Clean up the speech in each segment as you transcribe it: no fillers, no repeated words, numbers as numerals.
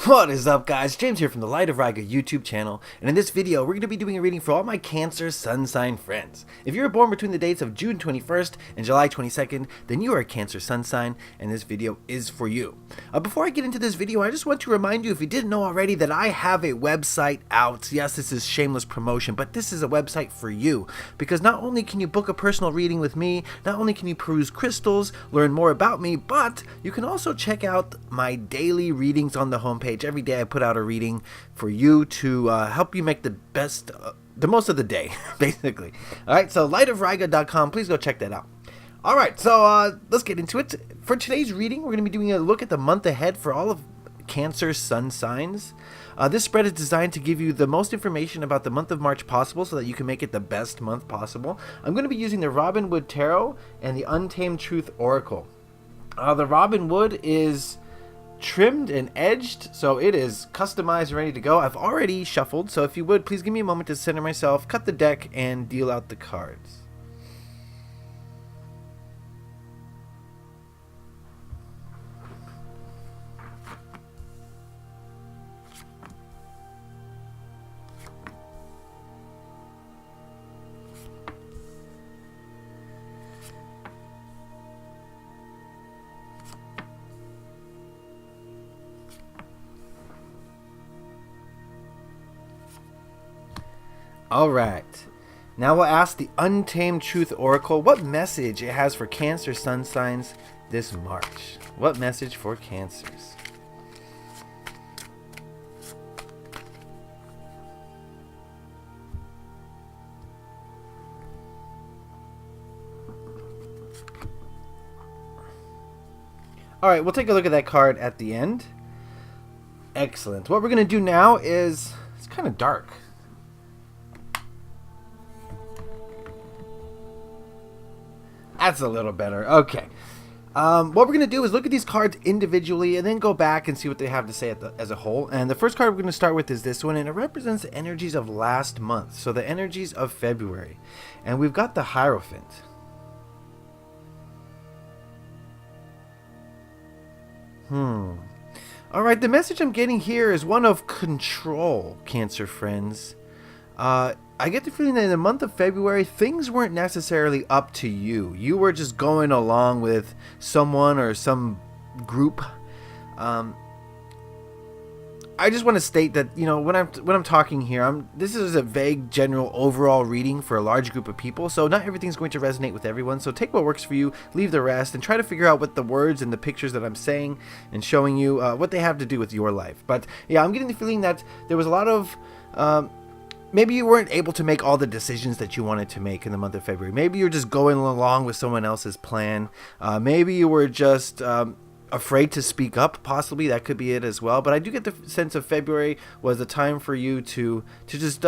What is up, guys? James here from the Light of Riga YouTube channel, and in this video we're going to be doing a reading for all my Cancer sun sign friends. If you were born between the dates of June 21st and July 22nd, then you are a Cancer sun sign, and this video is for you. Before I get into this video, I just want to remind you, if you didn't know already, that I have a website out. Yes, this is shameless promotion, but this is a website for you, because not only can you book a personal reading with me, not only can you peruse crystals, learn more about me, but you can also check out my daily readings on the homepage. Every day I put out a reading for you to help you make the most of the day, basically. Alright, so lightofriga.com, please go check that out. Alright, so let's get into it. For today's reading, we're going to be doing a look at the month ahead for all of Cancer sun signs. This spread is designed to give you the most information about the month of March possible so that you can make it the best month possible. I'm going to be using the Robin Wood Tarot and the Untamed Truth Oracle. The Robin Wood is trimmed and edged, so it is customized and ready to go. I've already shuffled, so if you would, please give me a moment to center myself, cut the deck, and deal out the cards. Alright, now we'll ask the Untamed Truth Oracle what message it has for Cancer sun signs this March. What message for Cancers? Alright, we'll take a look at that card at the end. Excellent. What we're going to do now is, it's kind of dark. That's a little better. Okay. What we're going to do is look at these cards individually and then go back and see what they have to say as a whole. And the first card we're going to start with is this one, and it represents the energies of last month. So the energies of February. And we've got the Hierophant. Alright, the message I'm getting here is one of control, Cancer friends. I get the feeling that in the month of February, things weren't necessarily up to you. You were just going along with someone or some group. I just want to state that, you know, when I'm talking here, this is a vague, general, overall reading for a large group of people. So not everything's going to resonate with everyone. So take what works for you, leave the rest, and try to figure out what the words and the pictures that I'm saying and showing you what they have to do with your life. But yeah, I'm getting the feeling that there was a lot of maybe you weren't able to make all the decisions that you wanted to make in the month of February. Maybe you're just going along with someone else's plan. Maybe you were just afraid to speak up. Possibly that could be it as well. But I do get the sense of February was a time for you to just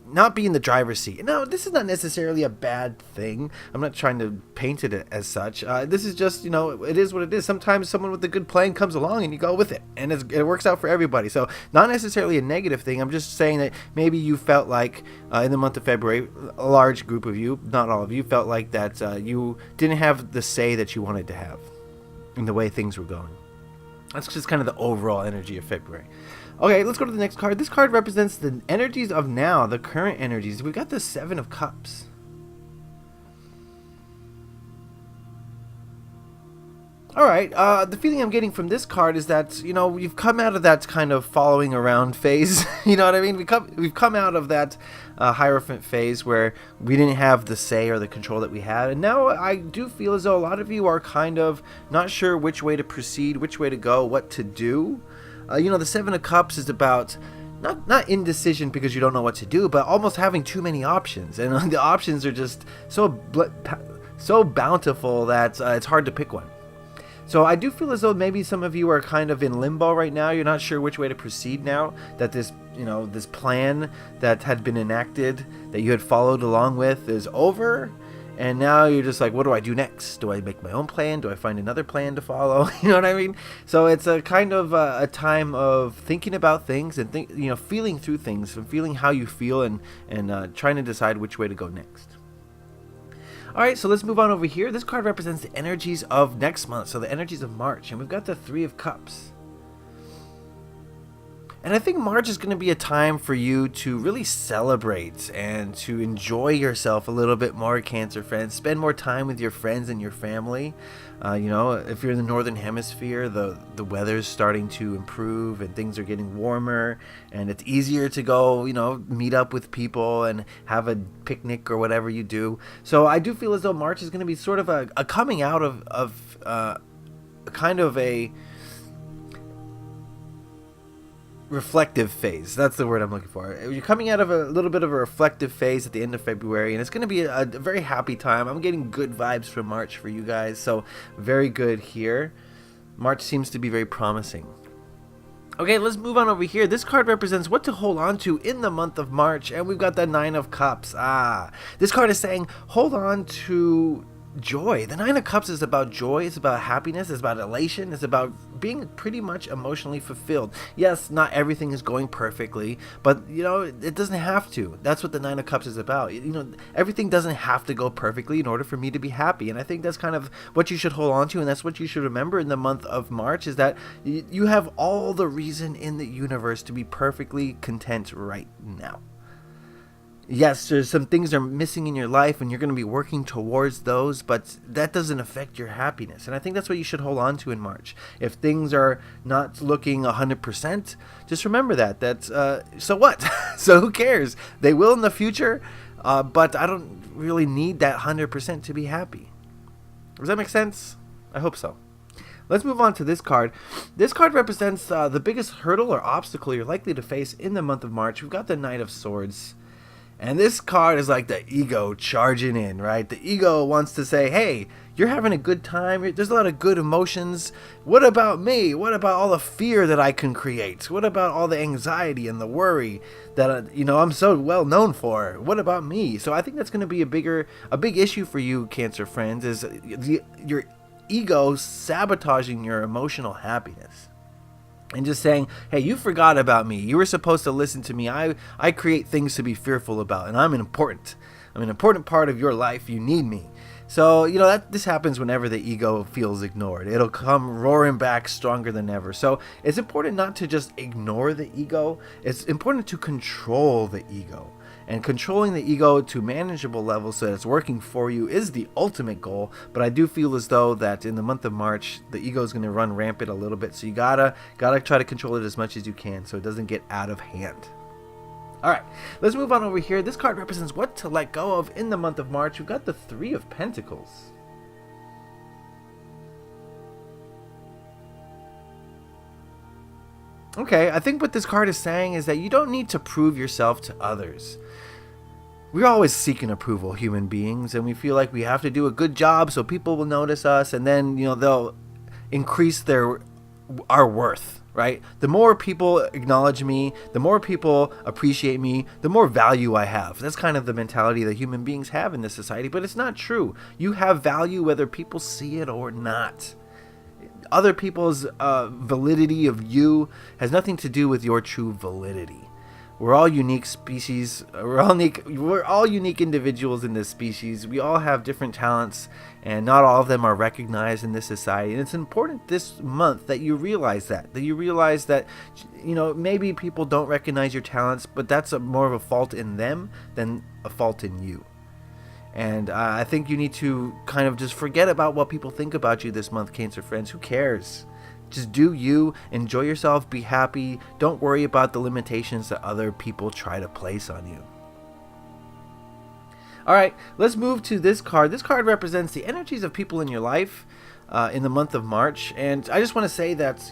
not be in the driver's seat. Now, this is not necessarily a bad thing. I'm not trying to paint it as such. This is just, you know, it is what it is. Sometimes someone with a good plan comes along and you go with it, and it works out for everybody. So not necessarily a negative thing. I'm just saying that maybe you felt like in the month of February, a large group of you, not all of you, felt like that you didn't have the say that you wanted to have in the way things were going. That's just kind of the overall energy of February. Okay, let's go to the next card. This card represents the energies of now, the current energies. We've got the Seven of Cups. Alright, the feeling I'm getting from this card is that, you know, you've come out of that kind of following around phase. You know what I mean? We've come out of that Hierophant phase where we didn't have the say or the control that we had. And now I do feel as though a lot of you are kind of not sure which way to proceed, which way to go, what to do. You know, the Seven of Cups is about not indecision because you don't know what to do, but almost having too many options. And the options are just so bountiful that it's hard to pick one. So I do feel as though maybe some of you are kind of in limbo right now. You're not sure which way to proceed now that this, you know, this plan that had been enacted, that you had followed along with, is over. And now you're just like, what do I do next? Do I make my own plan? Do I find another plan to follow? You know what I mean? So it's a kind of a time of thinking about things and feeling through things and feeling how you feel and trying to decide which way to go next. Alright, so let's move on over here. This card represents the energies of next month, so the energies of March. And we've got the Three of Cups. And I think March is going to be a time for you to really celebrate and to enjoy yourself a little bit more, Cancer friends. Spend more time with your friends and your family. If you're in the northern hemisphere, the weather's starting to improve and things are getting warmer, and it's easier to go, meet up with people and have a picnic or whatever you do. So I do feel as though March is going to be sort of a coming out of kind of a reflective phase. That's the word I'm looking for. You're coming out of a little bit of a reflective phase at the end of February, and it's going to be a very happy time. I'm getting good vibes from March for you guys, so very good here. March seems to be very promising. Okay, let's move on over here. This card represents what to hold on to in the month of March, and we've got the Nine of Cups. This card is saying hold on to joy. The Nine of Cups is about joy, it's about happiness, it's about elation, it's about being pretty much emotionally fulfilled. Yes, not everything is going perfectly, but it doesn't have to. That's what the Nine of Cups is about. Everything doesn't have to go perfectly in order for me to be happy, and I think that's kind of what you should hold on to, and that's what you should remember in the month of March, is that you have all the reason in the universe to be perfectly content right now. Yes, there's some things that are missing in your life and you're going to be working towards those, but that doesn't affect your happiness. And I think that's what you should hold on to in March. If things are not looking 100%, just remember that. So what? So who cares? They will in the future, but I don't really need that 100% to be happy. Does that make sense? I hope so. Let's move on to this card. This card represents the biggest hurdle or obstacle you're likely to face in the month of March. We've got the Knight of Swords. And this card is like the ego charging in, right? The ego wants to say, hey, you're having a good time. There's a lot of good emotions. What about me? What about all the fear that I can create? What about all the anxiety and the worry that, I'm so well known for? What about me? So I think that's going to be a big issue for you, Cancer friends, is your ego sabotaging your emotional happiness. And just saying, hey, you forgot about me. You were supposed to listen to me. I create things to be fearful about, and I'm an important part of your life. You need me. So, this happens whenever the ego feels ignored. It'll come roaring back stronger than ever. So it's important not to just ignore the ego. It's important to control the ego. And controlling the ego to manageable levels so that it's working for you is the ultimate goal. But I do feel as though that in the month of March, the ego is going to run rampant a little bit. So you gotta try to control it as much as you can so it doesn't get out of hand. All right, let's move on over here. This card represents what to let go of in the month of March. We've got the Three of Pentacles. Okay, I think what this card is saying is that you don't need to prove yourself to others. We're always seeking approval, human beings, and we feel like we have to do a good job so people will notice us, and then they'll increase our worth, right? The more people acknowledge me, the more people appreciate me, the more value I have. That's kind of the mentality that human beings have in this society, but it's not true. You have value whether people see it or not. Other people's validity of you has nothing to do with your true validity. We're all unique species. We're all unique individuals in this species. We all have different talents, and not all of them are recognized in this society. And it's important this month that you realize that maybe people don't recognize your talents, but that's more of a fault in them than a fault in you. And I think you need to kind of just forget about what people think about you this month, Cancer friends. Who cares? Just do you, enjoy yourself, be happy. Don't worry about the limitations that other people try to place on you. All right, let's move to this card. This card represents the energies of people in your life in the month of March. And I just want to say that,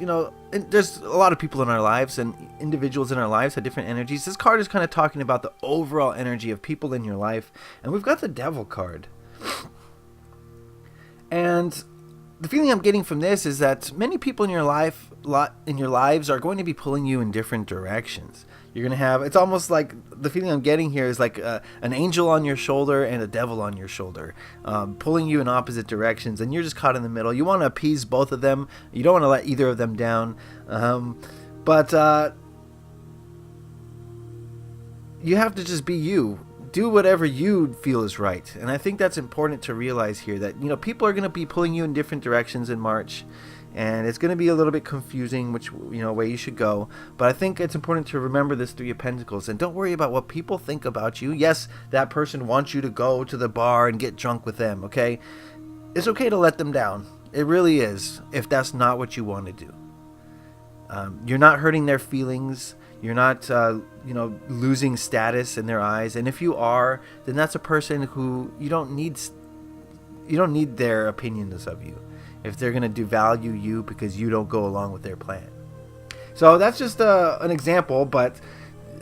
there's a lot of people in our lives and individuals in our lives have different energies. This card is kind of talking about the overall energy of people in your life. And we've got the Devil card. And the feeling I'm getting from this is that many people in your lives are going to be pulling you in different directions. You're going to have, it's almost like the feeling I'm getting here is like an angel on your shoulder and a devil on your shoulder, pulling you in opposite directions, and you're just caught in the middle. You want to appease both of them. You don't want to let either of them down. But you have to just be you. Do whatever you feel is right. And I think that's important to realize here, that people are going to be pulling you in different directions in March. and it's going to be a little bit confusing which way you should go. But I think it's important to remember this Three of Pentacles, and don't worry about what people think about you. Yes, that person wants you to go to the bar and get drunk with them, okay? It's okay to let them down. It really is, if that's not what you want to do. You're not hurting their feelings. You're not, losing status in their eyes. And if you are, then that's a person who you don't need their opinions of you if they're going to devalue you because you don't go along with their plan. So that's just an example, but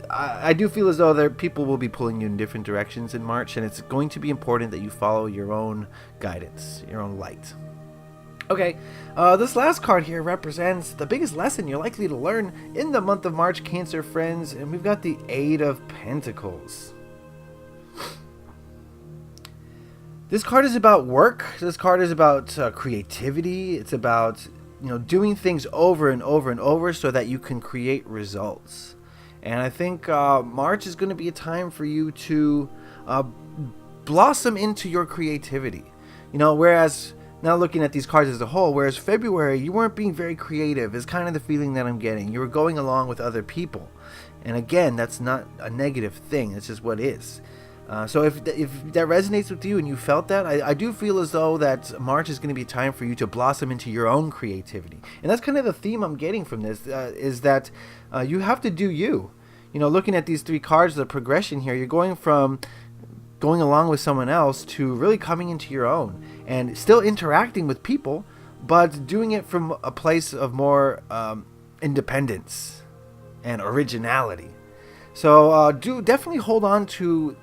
I do feel as though people will be pulling you in different directions in March, and it's going to be important that you follow your own guidance, your own light. Okay, this last card here represents the biggest lesson you're likely to learn in the month of March, Cancer friends, and we've got the Eight of Pentacles. This card is about work. This card is about creativity. It's about doing things over and over and over so that you can create results. And I think March is going to be a time for you to blossom into your creativity. Whereas now looking at these cards as a whole, whereas February, you weren't being very creative, is kind of the feeling that I'm getting. You were going along with other people. And again, that's not a negative thing. It's just what is. So if that resonates with you and you felt that, I do feel as though that March is going to be a time for you to blossom into your own creativity. And that's kind of the theme I'm getting from this, is that you have to do you. Looking at these three cards, the progression here, you're going from going along with someone else to really coming into your own and still interacting with people, but doing it from a place of more independence and originality. So do definitely hold on to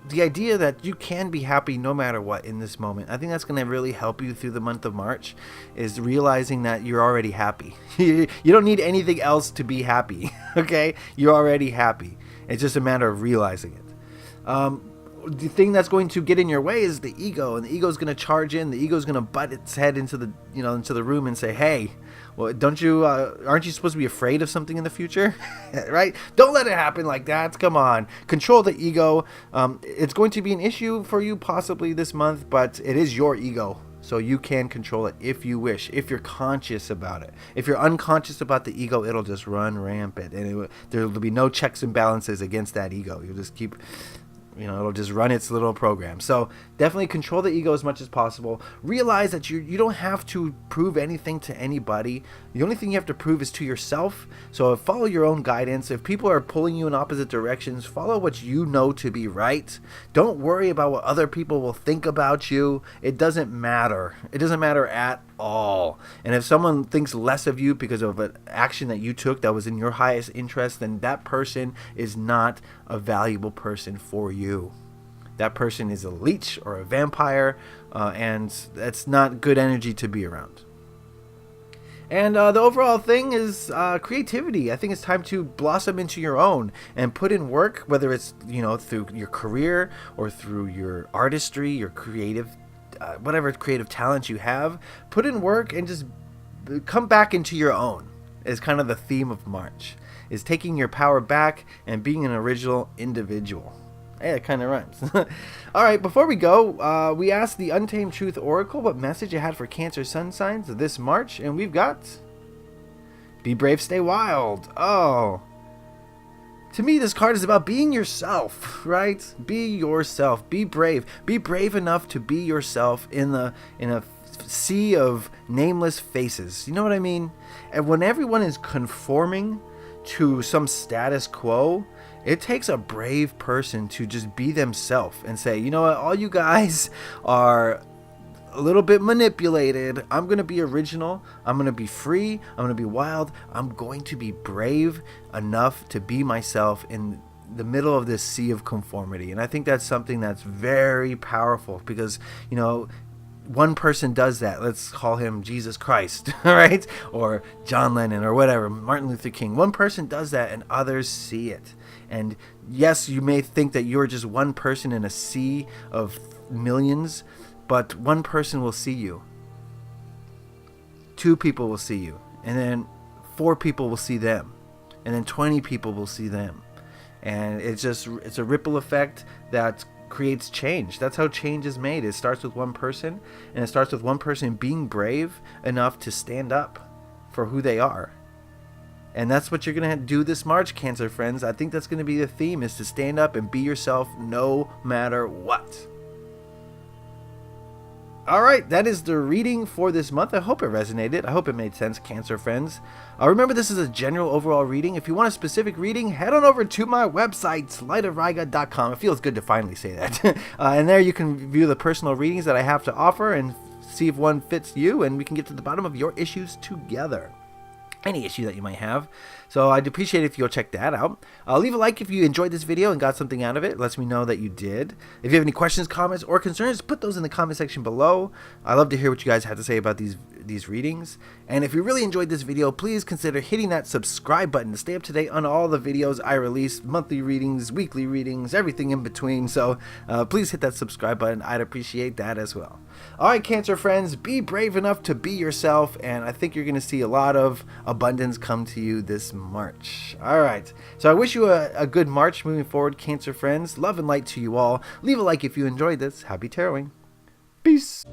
the idea that you can be happy no matter what in this moment. I think that's going to really help you through the month of March, is realizing that you're already happy. You don't need anything else to be happy, okay? You're already happy. It's just a matter of realizing it. The thing that's going to get in your way is the ego, and the ego is going to charge in. The ego is going to butt its head into the room and say, "Hey, well, aren't you supposed to be afraid of something in the future?" Right? Don't let it happen like that. Come on, control the ego. It's going to be an issue for you possibly this month, but it is your ego, so you can control it if you wish, if you're conscious about it. If you're unconscious about the ego, it'll just run rampant, and there will be no checks and balances against that ego. You'll just keep. It'll just run its little program. So definitely control the ego as much as possible. Realize that you don't have to prove anything to anybody. The only thing you have to prove is to yourself. So follow your own guidance. If people are pulling you in opposite directions, follow what you know to be right. Don't worry about what other people will think about you. It doesn't matter. It doesn't matter at all. And if someone thinks less of you because of an action that you took that was in your highest interest, then that person is not a valuable person for you. That person is a leech or a vampire, and that's not good energy to be around. And the overall thing is creativity. I think it's time to blossom into your own and put in work, whether it's through your career or through your artistry, your creative whatever creative talents you have. Put in work and just come back into your own is kind of the theme of March, is taking your power back and being an original individual. Hey, it kind of rhymes. All right, before we go, we asked the Untamed Truth Oracle what message it had for Cancer Sun signs this March, and we've got Be Brave, Stay Wild. Oh, to me, this card is about being yourself, right? Be yourself. Be brave. Be brave enough to be yourself in a sea of nameless faces. You know what I mean? And when everyone is conforming to some status quo, it takes a brave person to just be themselves and say, you know what, all you guys are a little bit manipulated. I'm going to be original. I'm going to be free. I'm going to be wild. I'm going to be brave enough to be myself in the middle of this sea of conformity. And I think that's something that's very powerful because, one person does that. Let's call him Jesus Christ, right? Or John Lennon or whatever, Martin Luther King. One person does that and others see it. And yes, you may think that you're just one person in a sea of millions, but one person will see you. 2 people will see you. And then 4 people will see them. And then 20 people will see them. And it's a ripple effect that creates change. That's how change is made. It starts with one person, and it starts with one person being brave enough to stand up for who they are. And that's what you're going to do this March, Cancer friends. I think that's going to be the theme, is to stand up and be yourself no matter what. All right, that is the reading for this month. I hope it resonated. I hope it made sense, Cancer friends. Remember, this is a general overall reading. If you want a specific reading, head on over to my website, lightofriga.com. It feels good to finally say that. And there you can view the personal readings that I have to offer and see if one fits you, and we can get to the bottom of your issues together. Any issue that you might have. So I'd appreciate it if you'll check that out. Leave a like if you enjoyed this video and got something out of it. It lets me know that you did. If you have any questions, comments, or concerns, put those in the comment section below. I love to hear what you guys have to say about these readings. And if you really enjoyed this video, please consider hitting that subscribe button to stay up to date on all the videos I release, monthly readings, weekly readings, everything in between. So please hit that subscribe button. I'd appreciate that as well. All right, Cancer friends, be brave enough to be yourself, and I think you're going to see a lot of abundance come to you this March. All right, so I wish you a good March moving forward, Cancer friends. Love and light to you all. Leave a like if you enjoyed this. Happy taroting. Peace.